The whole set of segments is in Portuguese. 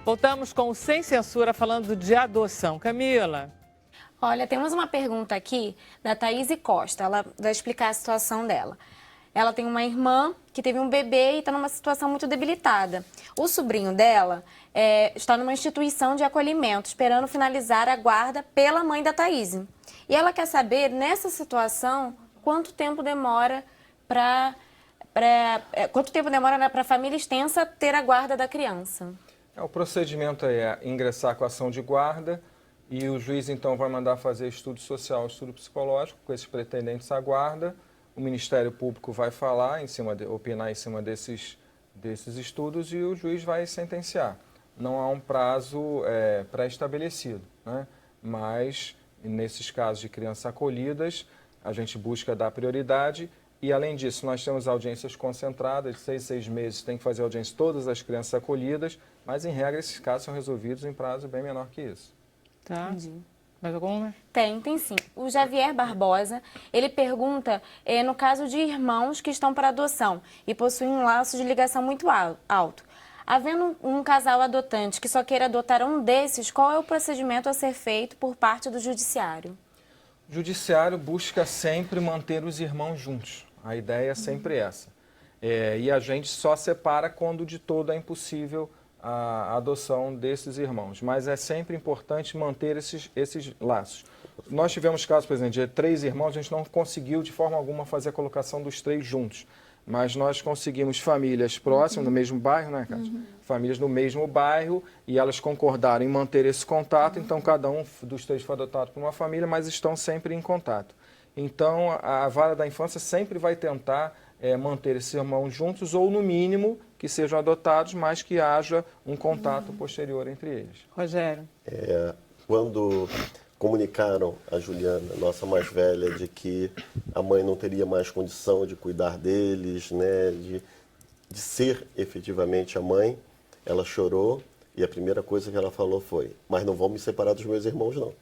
Voltamos com o Sem Censura falando de adoção. Camila. Olha, temos uma pergunta aqui da Thaís Costa. Ela vai explicar a situação dela. Ela tem uma irmã que teve um bebê e está numa situação muito debilitada. O sobrinho dela está numa instituição de acolhimento, esperando finalizar a guarda pela mãe da Thaís. E ela quer saber, nessa situação, quanto tempo demora para a família extensa ter a guarda da criança. O procedimento é ingressar com a ação de guarda e o juiz então vai mandar fazer estudo social, estudo psicológico com esses pretendentes à guarda. O Ministério Público vai falar, opinar em cima desses estudos e o juiz vai sentenciar. Não há um prazo pré-estabelecido, né? Mas nesses casos de crianças acolhidas, a gente busca dar prioridade. E, além disso, nós temos audiências concentradas, de 6 meses, tem que fazer audiência todas as crianças acolhidas, mas, em regra, esses casos são resolvidos em prazo bem menor que isso. Tá. Entendi. Mais alguma? Tem sim. O Javier Barbosa, ele pergunta, no caso de irmãos que estão para adoção e possuem um laço de ligação muito alto. Havendo um casal adotante que só queira adotar um desses, qual é o procedimento a ser feito por parte do judiciário? O judiciário busca sempre manter os irmãos juntos. A ideia é sempre essa. E a gente só separa quando de todo é impossível a adoção desses irmãos. Mas é sempre importante manter esses laços. Nós tivemos casos, por exemplo, de 3 irmãos, a gente não conseguiu de forma alguma fazer a colocação dos 3 juntos. Mas nós conseguimos famílias próximas, no mesmo bairro, né, Cátia? Famílias no mesmo bairro e elas concordaram em manter esse contato. Então, cada um dos 3 foi adotado por uma família, mas estão sempre em contato. Então, a vara da infância sempre vai tentar manter esses irmãos juntos ou, no mínimo, que sejam adotados, mas que haja um contato posterior entre eles. Rogério. Quando comunicaram a Juliana, nossa mais velha, de que a mãe não teria mais condição de cuidar deles, né, de ser efetivamente a mãe, ela chorou e a primeira coisa que ela falou foi: mas não vão me separar dos meus irmãos, não.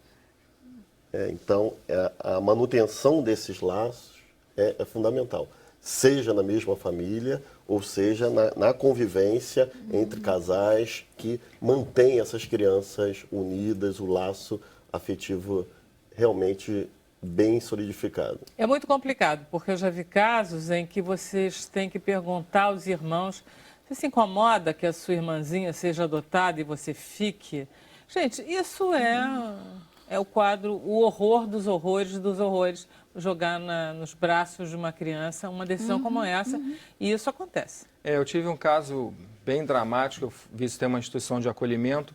Então, a manutenção desses laços é fundamental, seja na mesma família ou seja na convivência entre casais que mantém essas crianças unidas, o laço afetivo realmente bem solidificado. É muito complicado, porque eu já vi casos em que vocês têm que perguntar aos irmãos: você se incomoda que a sua irmãzinha seja adotada e você fique? Gente, isso é o quadro, o horror dos horrores, jogar nos braços de uma criança uma decisão como essa, e isso acontece. Eu tive um caso bem dramático, eu visitei uma instituição de acolhimento,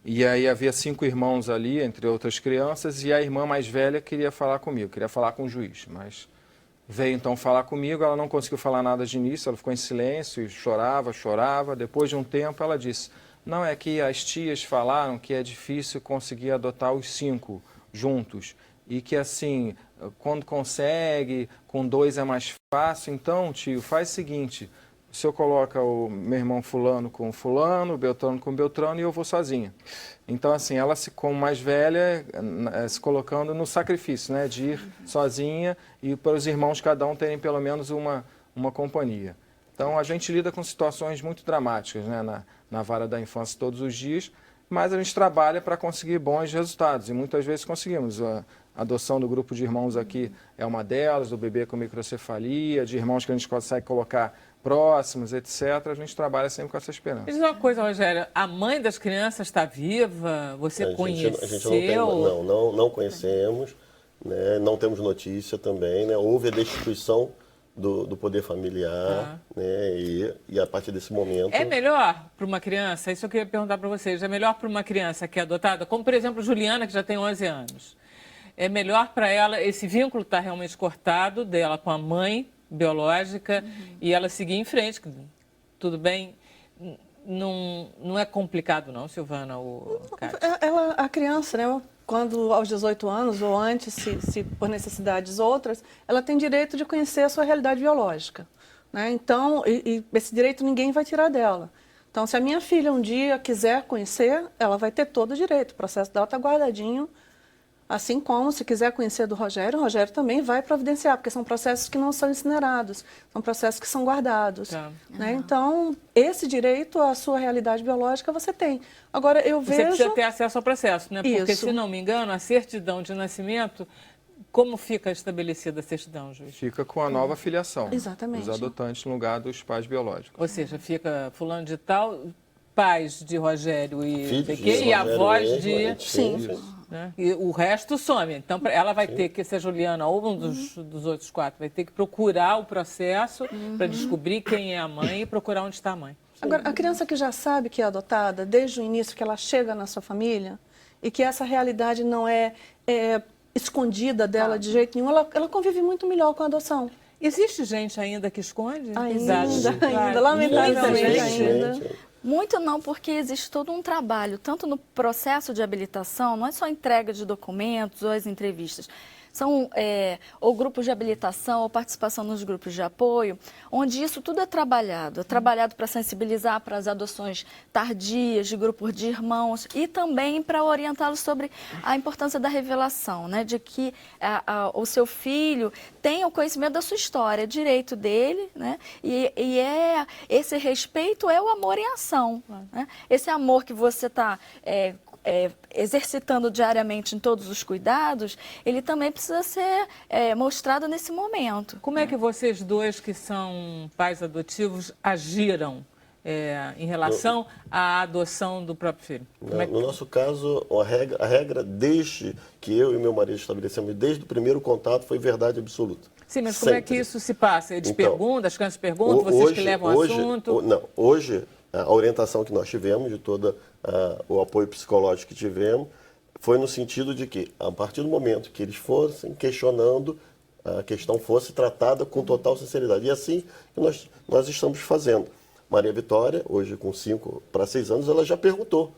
e aí havia 5 irmãos ali, entre outras crianças, e a irmã mais velha queria falar comigo, queria falar com o juiz, mas veio então falar comigo, ela não conseguiu falar nada de início, ela ficou em silêncio, chorava, depois de um tempo ela disse: não, é que as tias falaram que é difícil conseguir adotar os 5 juntos, e que assim, quando consegue, com 2 é mais fácil, então tio, faz o seguinte: o senhor coloca o meu irmão fulano com fulano, Beltrano com Beltrano e eu vou sozinha. Então, assim, ela, como mais velha, se colocando no sacrifício, né, de ir sozinha e para os irmãos cada um terem pelo menos uma companhia. Então, a gente lida com situações muito dramáticas, né, na vara da infância todos os dias, mas a gente trabalha para conseguir bons resultados e muitas vezes conseguimos. A adoção do grupo de irmãos aqui é uma delas, do bebê com microcefalia, de irmãos que a gente consegue colocar próximos, etc. A gente trabalha sempre com essa esperança. Me diz uma coisa, Rogério, a mãe das crianças está viva? Você conheceu? A gente não conhecemos, né? Não temos notícia também, né? Houve a destituição do poder familiar, né? E a partir desse momento... É melhor para uma criança, isso eu queria perguntar para vocês, é melhor para uma criança que é adotada, como por exemplo Juliana, que já tem 11 anos, é melhor para ela, esse vínculo está realmente cortado dela com a mãe biológica e ela seguir em frente, tudo bem, não é complicado não, Silvana ou Cátia? A criança, né, quando aos 18 anos ou antes, se por necessidades outras, ela tem direito de conhecer a sua realidade biológica, né? Então, esse direito ninguém vai tirar dela. Então, se a minha filha um dia quiser conhecer, ela vai ter todo o direito, o processo dela está guardadinho Assim como, se quiser conhecer do Rogério, o Rogério também vai providenciar, porque são processos que não são incinerados, são processos que são guardados. Tá. Né? Então, esse direito à sua realidade biológica você tem. Agora, eu Você vejo... precisa ter acesso ao processo, né? Porque, Isso. se não me engano, a certidão de nascimento, como fica estabelecida a certidão, juiz? Fica com a nova filiação. Exatamente. Dos adotantes no lugar dos pais biológicos. Ou seja, fica fulano de tal, pais de Rogério e, Filhos sei de quê, e Rogério avós mesmo, de... a gente tem Sim. isso. Né? E o resto some. Então, ela vai ter que, se a Juliana ou um dos outros 4, vai ter que procurar o processo para descobrir quem é a mãe e procurar onde está a mãe. Agora, a criança que já sabe que é adotada, desde o início que ela chega na sua família, e que essa realidade não é escondida dela de jeito nenhum, ela convive muito melhor com a adoção. Existe gente ainda que esconde? Ainda, Claro. lamentavelmente Muita gente. ainda. Muito não, porque existe todo um trabalho, tanto no processo de habilitação, não é só entrega de documentos ou as entrevistas. São ou grupos de habilitação ou participação nos grupos de apoio, onde isso tudo é trabalhado para sensibilizar para as adoções tardias, de grupos de irmãos e também para orientá-los sobre a importância da revelação, né, de que o seu filho tenha o conhecimento da sua história, direito dele, né, e esse respeito é o amor em ação. Né? Esse amor que você está exercitando diariamente em todos os cuidados, ele também precisa ser mostrado nesse momento. Como é que vocês dois, que são pais adotivos, agiram em relação à adoção do próprio filho? No nosso caso, a regra, desde que eu e meu marido estabelecemos, desde o primeiro contato, foi verdade absoluta. Sim, mas como é que Sempre. isso se passa? Eles Então, perguntam, as crianças perguntam, vocês que levam o assunto? Hoje, a orientação que nós tivemos, de todo o apoio psicológico que tivemos, foi no sentido de que, a partir do momento que eles fossem questionando, a questão fosse tratada com total sinceridade. E assim que nós estamos fazendo. Maria Vitória, hoje com 5 para 6 anos, ela já perguntou,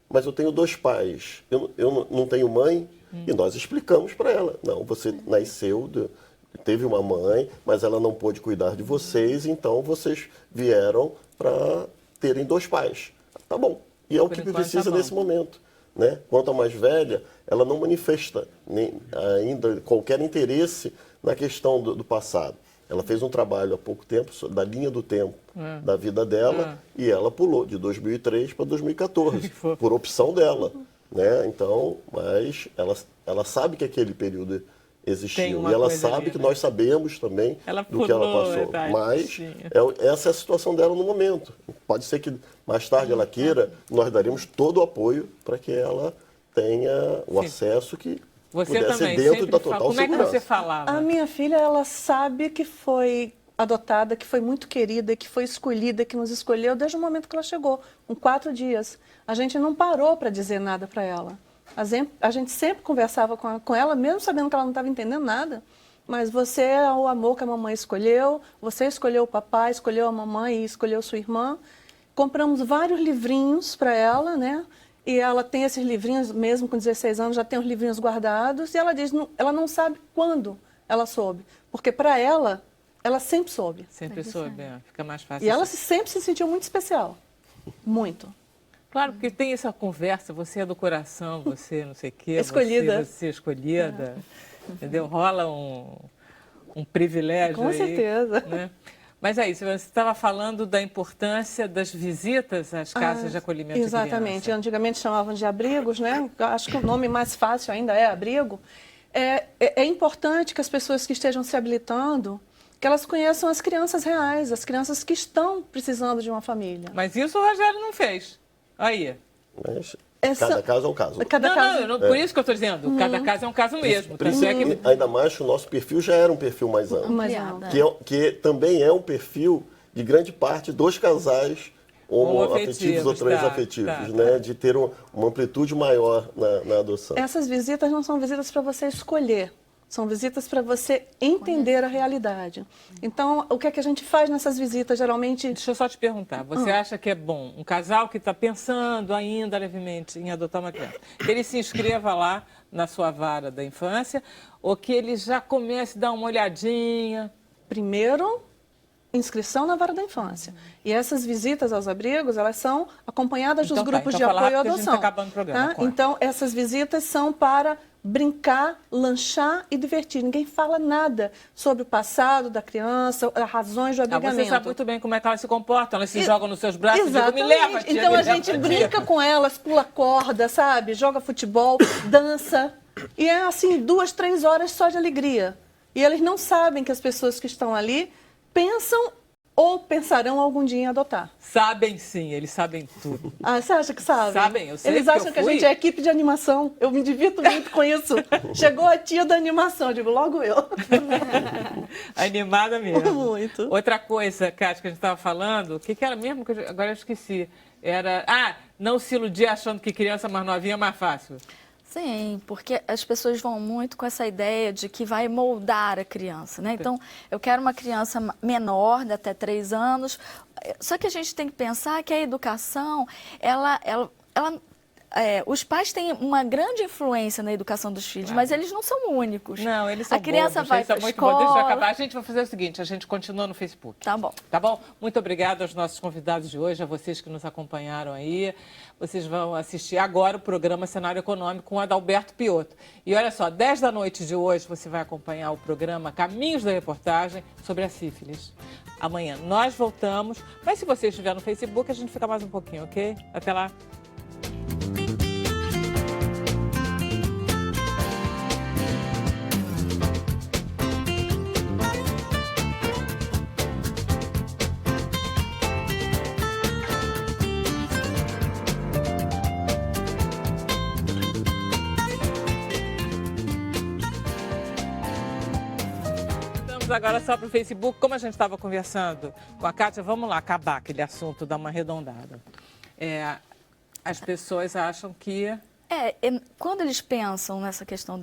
mas eu tenho 2 pais, eu não tenho mãe? E nós explicamos para ela, não, você nasceu, teve uma mãe, mas ela não pôde cuidar de vocês, então vocês vieram para terem 2 pais. Tá bom, e é o que precisa nesse momento. Né? Quanto à mais velha, ela não manifesta ainda qualquer interesse na questão do passado. Ela fez um trabalho há pouco tempo, da linha do tempo da vida dela, e ela pulou de 2003 para 2014, por opção dela. Né? Então, mas ela sabe que aquele período existiu. E ela sabe ali, que nós sabemos também do que ela passou. Mas essa é a situação dela no momento. Pode ser que mais tarde ela queira, nós daremos todo o apoio para que ela tenha o acesso que pudesse ser dentro da total segurança. Como é que você falava? A minha filha, ela sabe que foi adotada, que foi muito querida, que foi escolhida, que nos escolheu desde o momento que ela chegou, com 4 dias. A gente não parou para dizer nada para ela. A gente sempre conversava com ela, mesmo sabendo que ela não estava entendendo nada, mas você é o amor que a mamãe escolheu, você escolheu o papai, escolheu a mamãe e escolheu sua irmã. Compramos vários livrinhos para ela, né? E ela tem esses livrinhos, mesmo com 16 anos, já tem os livrinhos guardados, e ela diz, ela não sabe quando ela soube, porque para ela sempre soube. Sempre soube, fica mais fácil. E ela sempre se sentiu muito especial, muito. Claro, porque tem essa conversa, você é do coração, você não sei o quê. Escolhida. Você é escolhida, entendeu? Rola um privilégio Com aí. certeza. Né? Mas é isso, você estava falando da importância das visitas às casas de acolhimento de criança. Exatamente. Antigamente chamavam de abrigos, né? Eu acho que o nome mais fácil ainda é abrigo. É importante que as pessoas que estejam se habilitando, que elas conheçam as crianças reais, as crianças que estão precisando de uma família. Mas isso o Rogério não fez. Aí. Mas cada caso é um caso. Por isso que eu estou dizendo, cada caso é um caso mesmo. Ainda mais que o nosso perfil já era um perfil mais amplo. Que também é um perfil de grande parte dos casais homoafetivos ou transafetivos, né? De ter uma amplitude maior na adoção. Essas visitas não são visitas para você escolher. São visitas para você entender a realidade. Então, o que é que a gente faz nessas visitas, geralmente... Deixa eu só te perguntar, você acha que é bom um casal que está pensando ainda levemente em adotar uma criança, que ele se inscreva lá na sua vara da infância, ou que ele já comece a dar uma olhadinha? Primeiro, inscrição na vara da infância. E essas visitas aos abrigos, elas são acompanhadas dos grupos de fala apoio à rápido, a gente tá adoção. acabando o programa, Tá? corre. Então, essas visitas são para brincar, lanchar e divertir. Ninguém fala nada sobre o passado da criança, as razões do abrigamento. Você sabe muito bem como é que elas se comportam, elas se jogam nos seus braços e Exatamente. digam, me leva, tia, então me a leva, gente tia. brinca com elas, pula corda, sabe? Joga futebol, dança. E é assim, 2, 3 horas só de alegria. E eles não sabem que as pessoas que estão ali pensam ou pensarão algum dia em adotar. Sabem sim, eles sabem tudo. Ah, você acha que sabem? Sabem, eu sei Eles porque acham eu que a fui. gente é equipe de animação. Eu me divirto muito com isso. Chegou a tia da animação, eu digo, logo eu. Animada mesmo. Muito. Outra coisa, Cátia, que a gente estava falando, o que era mesmo? Que agora eu esqueci. Era, não se iludir achando que criança mais novinha é mais fácil. Sim, porque as pessoas vão muito com essa ideia de que vai moldar a criança, né? Então, eu quero uma criança menor, de até 3 anos, só que a gente tem que pensar que a educação, os pais têm uma grande influência na educação dos filhos, mas eles não são únicos. Não, eles são A criança bobos, vai eles são para a muito bons. Deixa eu escola. acabar. A gente vai fazer o seguinte, a gente continua no Facebook. Tá bom. Tá bom? Muito obrigada aos nossos convidados de hoje, a vocês que nos acompanharam aí. Vocês vão assistir agora o programa Cenário Econômico com o Adalberto Piotto. E olha só, 10 da noite de hoje você vai acompanhar o programa Caminhos da Reportagem sobre a sífilis. Amanhã nós voltamos, mas se você estiver no Facebook, a gente fica mais um pouquinho, ok? Até lá. Agora só para o Facebook, como a gente estava conversando com a Cátia, vamos lá acabar aquele assunto, dar uma arredondada. As pessoas acham que... Quando eles pensam nessa questão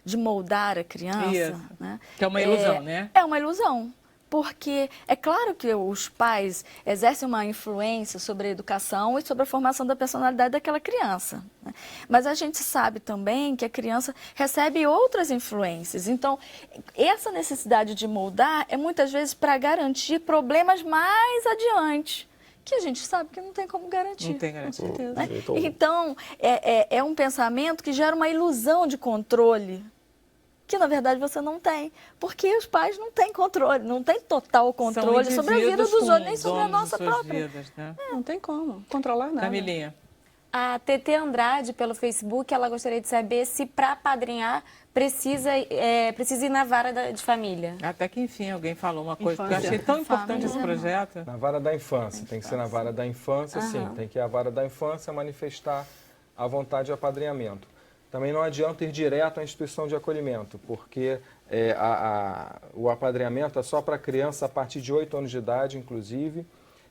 de moldar a criança... Isso, né, que é uma ilusão, né? É uma ilusão. Porque é claro que os pais exercem uma influência sobre a educação e sobre a formação da personalidade daquela criança, né? Mas a gente sabe também que a criança recebe outras influências. Então, essa necessidade de moldar é muitas vezes para garantir problemas mais adiante, que a gente sabe que não tem como garantir. Não tem garantia. Né? Então, é um pensamento que gera uma ilusão de controle, que na verdade você não tem, porque os pais não têm controle, não têm total controle sobre a vida dos outros, nem sobre a nossa própria. Vidas, né? Não tem como controlar nada. Camilinha. A TT Andrade, pelo Facebook, ela gostaria de saber se para apadrinhar precisa ir na vara de família. Até que enfim alguém falou uma coisa, porque eu Infância. achei tão importante esse projeto. Na vara da infância, tem que ser na vara da infância, sim. Tem que ir à vara da infância manifestar a vontade de apadrinhamento. Também não adianta ir direto à instituição de acolhimento, porque o apadrinhamento é só para criança a partir de 8 anos de idade, inclusive,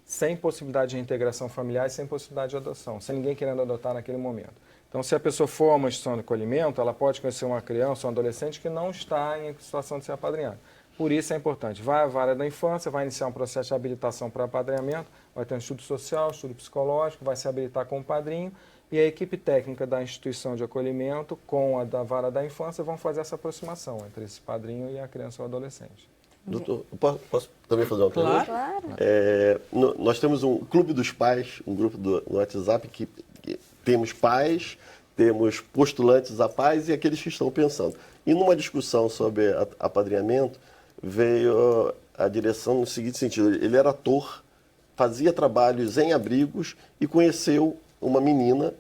sem possibilidade de reintegração familiar e sem possibilidade de adoção, sem ninguém querendo adotar naquele momento. Então, se a pessoa for a uma instituição de acolhimento, ela pode conhecer uma criança ou um adolescente que não está em situação de ser apadrinhado. Por isso é importante. Vai à vara da infância, vai iniciar um processo de habilitação para apadrinhamento, vai ter um estudo social, estudo psicológico, vai se habilitar como padrinho, e a equipe técnica da instituição de acolhimento com a da vara da infância vão fazer essa aproximação entre esse padrinho e a criança ou adolescente. Doutor, posso também fazer uma pergunta? Claro. Nós temos um clube dos pais, um grupo no WhatsApp que temos pais, temos postulantes a pais e aqueles que estão pensando. E numa discussão sobre apadrinhamento, veio a direção no seguinte sentido: ele era ator, fazia trabalhos em abrigos e conheceu uma menina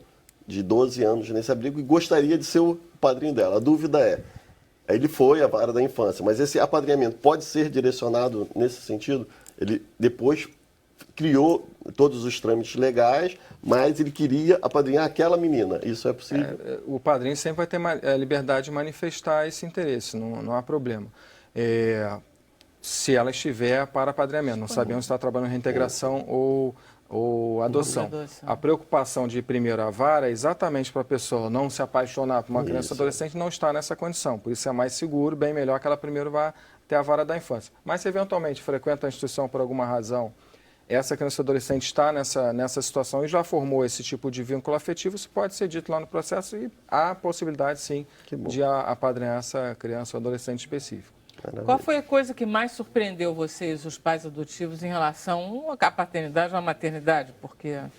de 12 anos nesse abrigo e gostaria de ser o padrinho dela. A dúvida ele foi à vara da infância, mas esse apadrinhamento pode ser direcionado nesse sentido? Ele depois criou todos os trâmites legais, mas ele queria apadrinhar aquela menina. Isso é possível? O padrinho sempre vai ter a liberdade de manifestar esse interesse, não há problema. Se ela estiver para apadrinhamento, não sabemos se está trabalhando em reintegração ou adoção. A preocupação de ir primeiro à vara é exatamente para a pessoa não se apaixonar por uma criança ou adolescente, não estar nessa condição. Por isso é mais seguro, bem melhor que ela primeiro vá até a vara da infância. Mas se eventualmente frequenta a instituição por alguma razão, essa criança ou adolescente está nessa situação e já formou esse tipo de vínculo afetivo, isso pode ser dito lá no processo e há possibilidade, sim, de apadrinhar essa criança ou adolescente específico. Qual foi a coisa que mais surpreendeu vocês, os pais adotivos, em relação à paternidade ou à maternidade? Porque o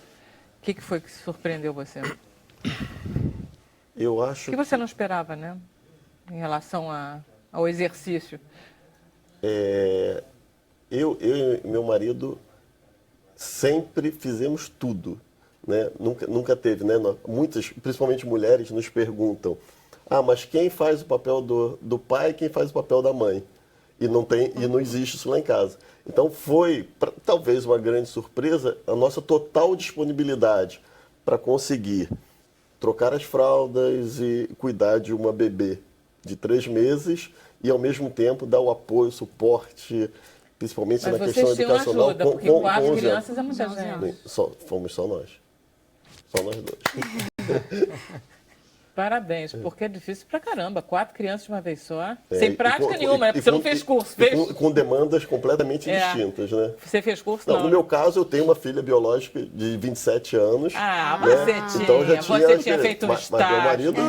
que foi que surpreendeu você? Eu O acho que você não esperava, né? Em relação ao exercício. Eu e meu marido sempre fizemos tudo, né? Nunca teve, né? Muitas, principalmente mulheres, nos perguntam: mas quem faz o papel do pai e quem faz o papel da mãe? E não existe isso lá em casa. Então foi, talvez uma grande surpresa, a nossa total disponibilidade para conseguir trocar as fraldas e cuidar de uma bebê de 3 meses e, ao mesmo tempo, dar o apoio, o suporte, principalmente Mas na questão vocês tinham educacional. ajuda, porque 4 11 crianças é muita gente. Fomos só nós. Só nós dois. Parabéns, porque é difícil pra caramba. 4 crianças de uma vez só. É, Sem prática nenhuma, né? Porque você não fez curso. Fez? Com demandas completamente distintas, né? Você fez curso? Não, Não. no meu caso, eu tenho uma filha biológica de 27 anos. Você Então, eu já Você tinha feito um mas meu estágio. marido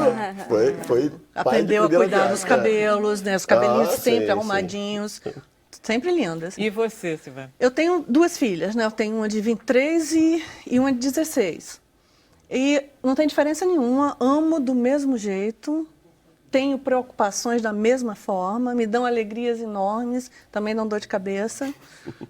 foi pai Aprendeu a de primeira cuidar dos viagem. cabelos, né? Os cabelinhos sempre sim. arrumadinhos, sempre lindas. E você, Silvana? Eu tenho 2 filhas, né? Eu tenho uma de 23 e uma de 16. E não tem diferença nenhuma, amo do mesmo jeito, tenho preocupações da mesma forma, me dão alegrias enormes, também dão dor de cabeça,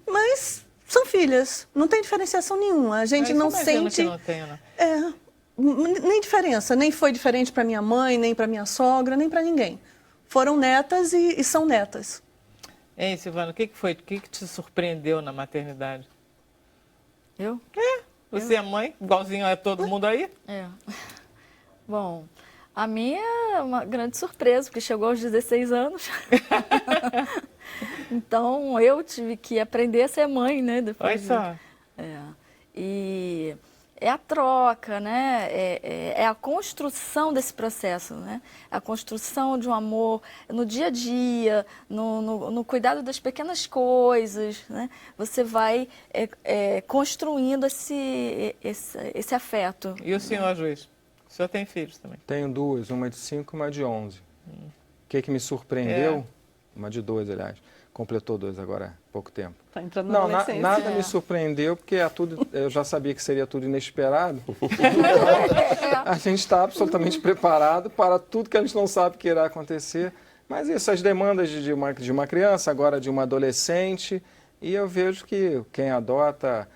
mas são filhas, não tem diferenciação nenhuma. A gente não sente... Que não tem, não. Nem diferença, nem foi diferente para minha mãe, nem para minha sogra, nem para ninguém. Foram netas e são netas. Hein, Silvana, o que foi? O que te surpreendeu na maternidade? Eu? Você é mãe, igualzinho a todo mundo aí? É. Bom, a minha é uma grande surpresa, porque chegou aos 16 anos. Então, eu tive que aprender a ser mãe, né? Olha só. E é a troca, né? É a construção desse processo, né? A construção de um amor no dia a dia, no cuidado das pequenas coisas, né? Você vai construindo esse afeto. E o senhor, juiz? O senhor tem filhos também? Tenho 2, uma de 5 e uma de 11. O que me surpreendeu? Uma de 2, aliás. Completou 2 agora há pouco tempo. Está entrando na Não, adolescência. nada me surpreendeu, porque eu já sabia que seria tudo inesperado. A gente está absolutamente preparado para tudo que a gente não sabe que irá acontecer. Mas isso, as demandas de uma criança, agora de uma adolescente, e eu vejo que quem adota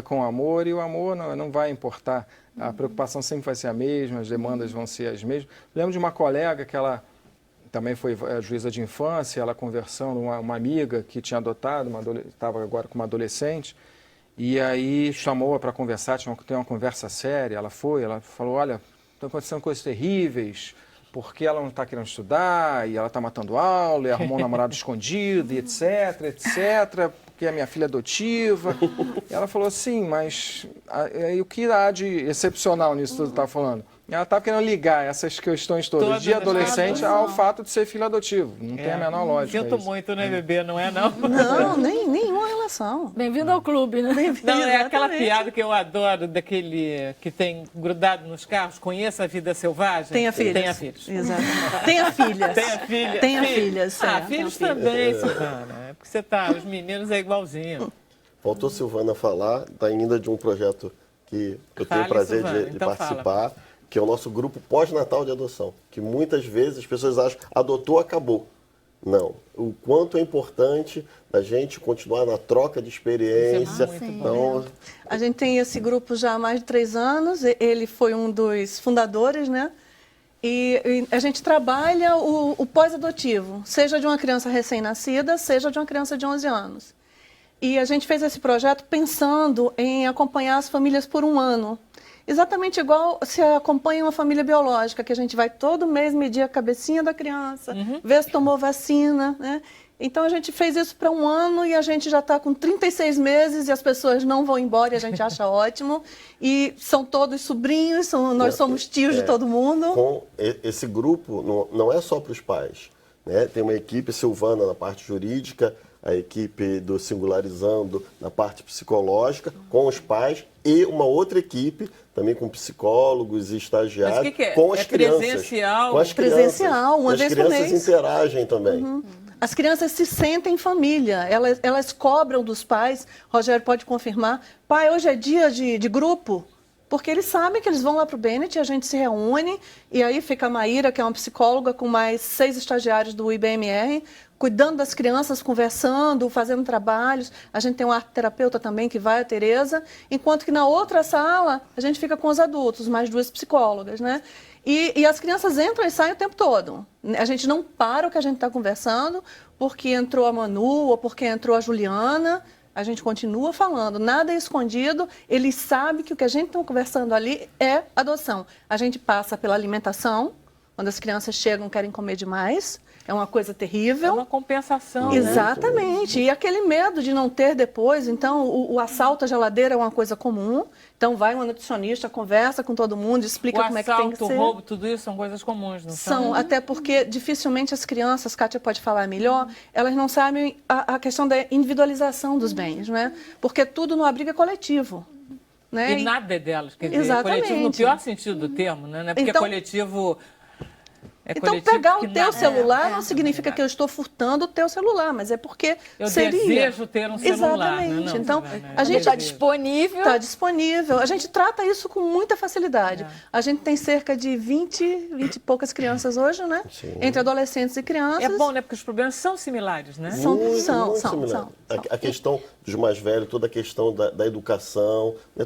com amor, e o amor não vai importar. A preocupação sempre vai ser a mesma, as demandas vão ser as mesmas. Lembro de uma colega que ela também foi juíza de infância, ela conversando, uma amiga que tinha adotado, estava agora com uma adolescente, e aí chamou-a para conversar, tinha uma conversa séria, ela falou, olha, estão acontecendo coisas terríveis, porque ela não está querendo estudar, e ela está matando aula, e arrumou um namorado escondido, e etc, porque é minha filha adotiva. E ela falou assim, mas o que há de excepcional nisso tudo que está falando? Ela estava querendo ligar essas questões todas de adolescente ao fato de ser filho adotivo. Não tem a menor lógica. Sinto muito, né, bebê? Não é, não? Não, nenhuma relação. Bem-vindo ao clube, né? Não, é aquela piada que eu adoro, daquele que tem grudado nos carros, conheça a vida selvagem. Tenha filhos. Tenha filhos. Exato. Tenha filhas. Tenha filha. Tenha filhas. Filhos também, Silvana. É porque você tá, os meninos é igualzinho. Faltou Silvana falar ainda de um projeto que eu tenho o prazer Silvana, de então participar, que é o nosso grupo pós-natal de adoção, que muitas vezes as pessoas acham adotou, acabou. Não. O quanto é importante a gente continuar na troca de experiência. Isso é muito Então, A gente tem esse grupo já há mais de 3 anos, ele foi um dos fundadores, né? E a gente trabalha o pós-adotivo, seja de uma criança recém-nascida, seja de uma criança de 11 anos. E a gente fez esse projeto pensando em acompanhar as famílias por 1 ano. Exatamente igual se acompanha uma família biológica, que a gente vai todo mês medir a cabecinha da criança, ver se tomou vacina, né? Então a gente fez isso para 1 ano e a gente já está com 36 meses e as pessoas não vão embora e a gente acha ótimo. E são todos sobrinhos, nós somos tios de todo mundo. Com esse grupo, não é só para os pais, né? Tem uma equipe Silvana na parte jurídica, a equipe do Singularizando na parte psicológica, com os pais, e uma outra equipe, também com psicólogos e estagiários, Mas o que é? com as É crianças. presencial? Com as crianças. Presencial, uma as vez por crianças mês. interagem também. As crianças se sentem família, elas cobram dos pais, Rogério pode confirmar, pai, hoje é dia de grupo, porque eles sabem que eles vão lá para o Bennett, a gente se reúne, e aí fica a Maíra, que é uma psicóloga, com mais 6 estagiários do IBMR, cuidando das crianças, conversando, fazendo trabalhos. A gente tem um arteterapeuta também, que vai, a Tereza, enquanto que na outra sala, a gente fica com os adultos, mais 2 psicólogas, né? E as crianças entram e saem o tempo todo. A gente não para o que a gente está conversando, porque entrou a Manu ou porque entrou a Juliana. A gente continua falando, nada é escondido, eles sabem que o que a gente está conversando ali é adoção. A gente passa pela alimentação, quando as crianças chegam querem comer demais, é uma coisa terrível. É uma compensação. Exatamente, e aquele medo de não ter depois, então o assalto à geladeira é uma coisa comum, então vai uma nutricionista, conversa com todo mundo, explica como é que tem que ser. O assalto, o roubo, tudo isso são coisas comuns, não são? São, até porque dificilmente as crianças, Kátia pode falar melhor, elas não sabem a questão da individualização dos bens, né? Porque tudo no abrigo é coletivo. Né? E nada é delas, quer dizer, Exatamente. coletivo no pior sentido do termo, né? Porque Então, coletivo... Então, pegar o teu celular não não significa que eu estou furtando o teu celular, mas é porque eu seria. desejo ter um celular. Exatamente. Não, então, né? a gente Está disponível. Está disponível. A gente trata isso com muita facilidade. A gente tem cerca de 20 e poucas crianças hoje, né? Sim. Entre adolescentes e crianças. É bom, né? Porque os problemas são similares, né? Muito São. similar. A questão dos mais velhos, toda a questão da educação, né?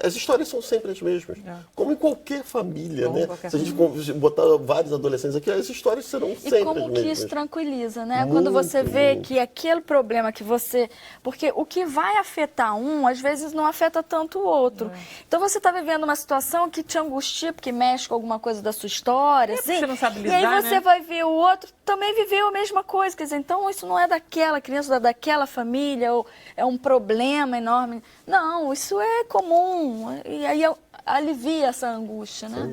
As histórias são sempre as mesmas. Como em qualquer família, Como né? qualquer Se a gente botar vários adolescentes aqui, as histórias serão sempre E as como que mesmas. isso tranquiliza, né? Muito, Quando você vê muito. que aquele problema que você... Porque o que vai afetar um, às vezes não afeta tanto o outro. Então você está vivendo uma situação que te angustia, porque mexe com alguma coisa da sua história, assim. você não sabe E aí lidar, você né? vai ver o outro também viveu a mesma coisa. Quer dizer, então isso não é daquela criança, é daquela família, ou é um problema enorme. Não, isso é comum. E aí alivia essa angústia, né?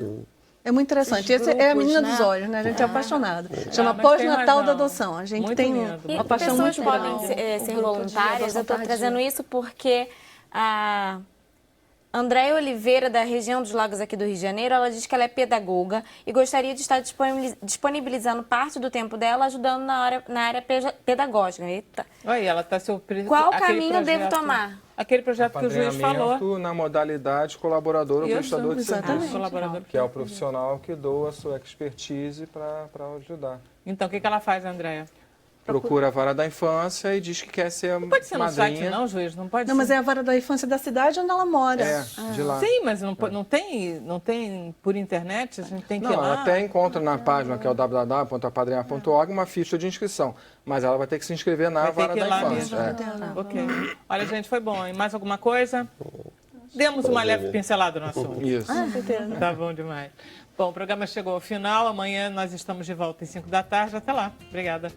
É muito interessante. Esses Essa é a grupos, menina né? dos olhos, né? A gente é apaixonado. Chama mas Pós-Natal tem da razão. Adoção. A gente Muito tem lindo. E uma paixão pessoas muito podem grande. ser grupo de voluntárias. adoção Eu estou tardia. trazendo isso porque a Andréia Oliveira, da região dos Lagos aqui do Rio de Janeiro, ela diz que ela é pedagoga e gostaria de estar disponibilizando parte do tempo dela ajudando na área pedagógica. Eita. Olha, ela está surpresa. Qual Aquele caminho eu devo projeto- tomar? Aquele projeto que o juiz falou. Apadrinhamento na modalidade colaborador ou Isso, prestador de exatamente. serviço, Colaborador. que é o profissional que doa a sua expertise para ajudar. Então, o que ela faz, Andréia? Procura a vara da infância e diz que quer ser Pode ser no madrinha. site, não, juiz? Não pode Não, ser? mas é a vara da infância da cidade onde ela mora. É, de lá. Sim, mas não tem por internet? A gente tem que ir Não, lá? ela até encontra na página, que é o www.apadrinhar.org, uma ficha de inscrição. Mas ela vai ter que se inscrever na Vai ter vara que ir da lá infância. mesmo. É. Ok. Olha, gente, foi bom. E mais alguma coisa? Demos uma leve pincelada no assunto. Isso. Tá bom demais. Bom, o programa chegou ao final. Amanhã nós estamos de volta às 5 da tarde. Até lá. Obrigada.